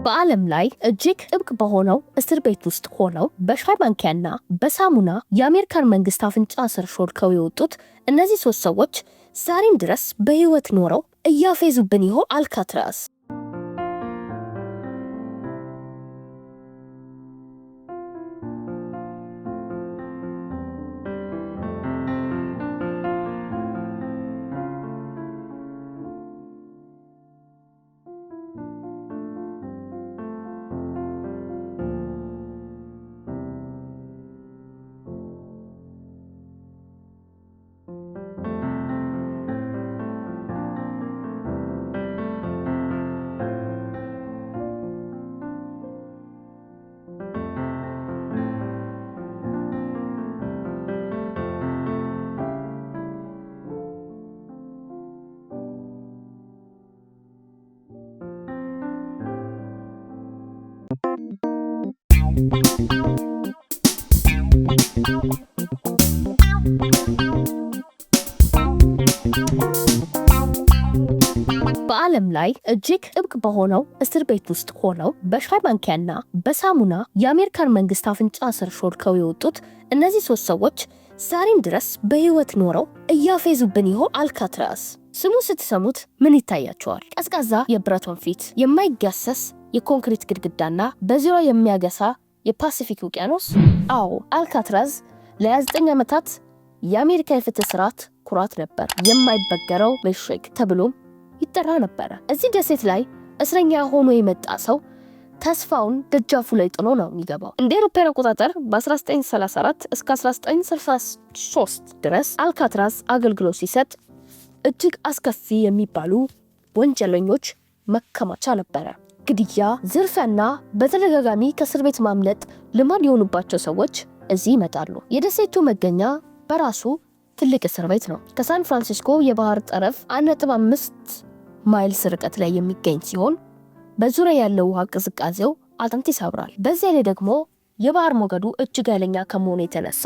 በዓለም ላይ እጅግ ጥብቅ በሆነው እስር ቤት ውስጥ ሆነው በሻይ ማንኪያና በሳሙና የአሜሪካን መንግስት አፍንጫ ስር ሾልከው የወጡት እነዚህ 3 ሰዎች ዛሬም ድረስ በህይወት ኖረው እያፌዙብን ይሆን? አልካትራዝ በዓለም ላይ እጅግ ጥብቅ በሆነው እስር ቤት ውስጥ ሆነው በሻይ ማንኪያና በሳሙና የአሜሪካን መንግስት አፍንጫ ስር ሾልከው የወጡት እነዚህ 3 ሰዎች ዛሬም ድረስ በህይወት ኖረው እያፌዙብን ይሆን? አልካትራዝ ስሙ ስትሰሙት ምን ይታያቸዋል? ቀዝቃዛ የብረት ወንፊት፣ የማይጋሰስ የኮንክሪት ግድግዳና በዙሪያው የሚያገሳ የፓሲፊክ ውቅያኖስ? አዎ፣ አልካትራዝ ለ29 ዓመታት የአሜሪካ የፍትህ ስርዓት ኩራት ነበር። የማይበገረው ምሽግ ተብሎም ይጠራ ነበር። እዚህ ደሴት ላይ እስረኛ ሆኖ የመጣ ሰው ተስፋውን ደጃፉ ላይ ጥሎ ነው የሚገባው። እንደ አውሮፓውያን አቆጣጠር በ1934 እስከ 1963 ድረስ አልካትራዝ አገልግሎት ሲሰጥ እጅግ አስከፊ የሚባሉ ወንጀለኞች መከማቻ ነበረ። ግድያ፣ ዝርፊያና በተደጋጋሚ ከእስር ቤት ማምለጥ ልማድ የሆኑባቸው ሰዎች እዚህ ይመጣሉ። የደሴቱ መገኛ በራሱ ትልቅ እስር ቤት ነው። ከሳን ፍራንሲስኮ የባህር ጠረፍ 1.5 ማይልስ ርቀት ላይ የሚገኝ ሲሆን በዙሪያ ያለው ውሃ ቅዝቃዜው አጥንት ይሰብራል። በዚያ ላይ ደግሞ የባህር ሞገዱ እጅግ ኃይለኛ ከመሆኑ የተነሳ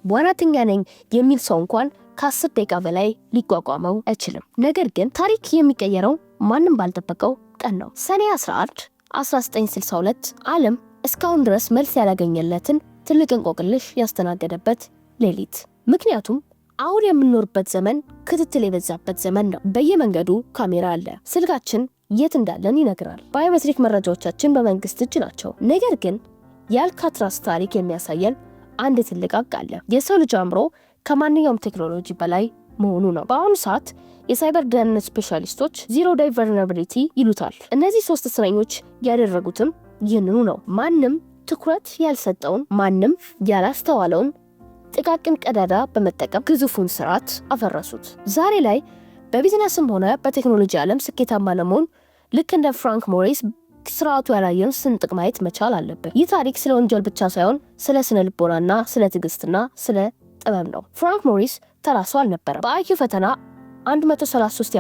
ዋናተኛ ነኝ የሚል ሰው እንኳን ከ10 ደቂቃ በላይ ሊቋቋመው አይችልም። ነገር ግን ታሪክ የሚቀየረው ማንም ባልጠበቀው ቀን ነው። ሰኔ 11 1962 ዓለም እስካሁን ድረስ መልስ ያላገኘለትን ትልቅ እንቆቅልሽ ያስተናገደበት ሌሊት። ምክንያቱም አሁን የምንኖርበት ዘመን ክትትል የበዛበት ዘመን ነው። በየመንገዱ ካሜራ አለ። ስልካችን የት እንዳለን ይነግራል። ባዮሜትሪክ መረጃዎቻችን በመንግስት እጅ ናቸው። ነገር ግን የአልካትራዝ ታሪክ የሚያሳየን አንድ ትልቅ ሀቅ አለ። የሰው ልጅ አእምሮ ከማንኛውም ቴክኖሎጂ በላይ መሆኑ ነው። በአሁኑ ሰዓት የሳይበር ደህንነት ስፔሻሊስቶች ዚሮ ዴይ ቨልነራቢሊቲ ይሉታል። እነዚህ 3 እስረኞች ያደረጉትም ይህንኑ ነው። ማንም ትኩረት ያልሰጠውን፣ ማንም ያላስተዋለውን ጥቃቅን ቀዳዳ በመጠቀም ግዙፉን ስርዓት አፈረሱት። ዛሬ ላይ በቢዝነስም ሆነ በቴክኖሎጂ ዓለም ስኬታማ ለመሆን ልክ እንደ ፍራንክ ሞሪስ ስርዓቱ ያላየውን ስንጥቅ ማየት መቻል አለብን። ይህ ታሪክ ስለ ወንጀል ብቻ ሳይሆን ስለ ስነ ልቦናና ስለ ትዕግስትና ስለ ጥበብ ነው። ፍራንክ ሞሪስ ተራ ሰው አልነበረም። በአይኪው ፈተና 133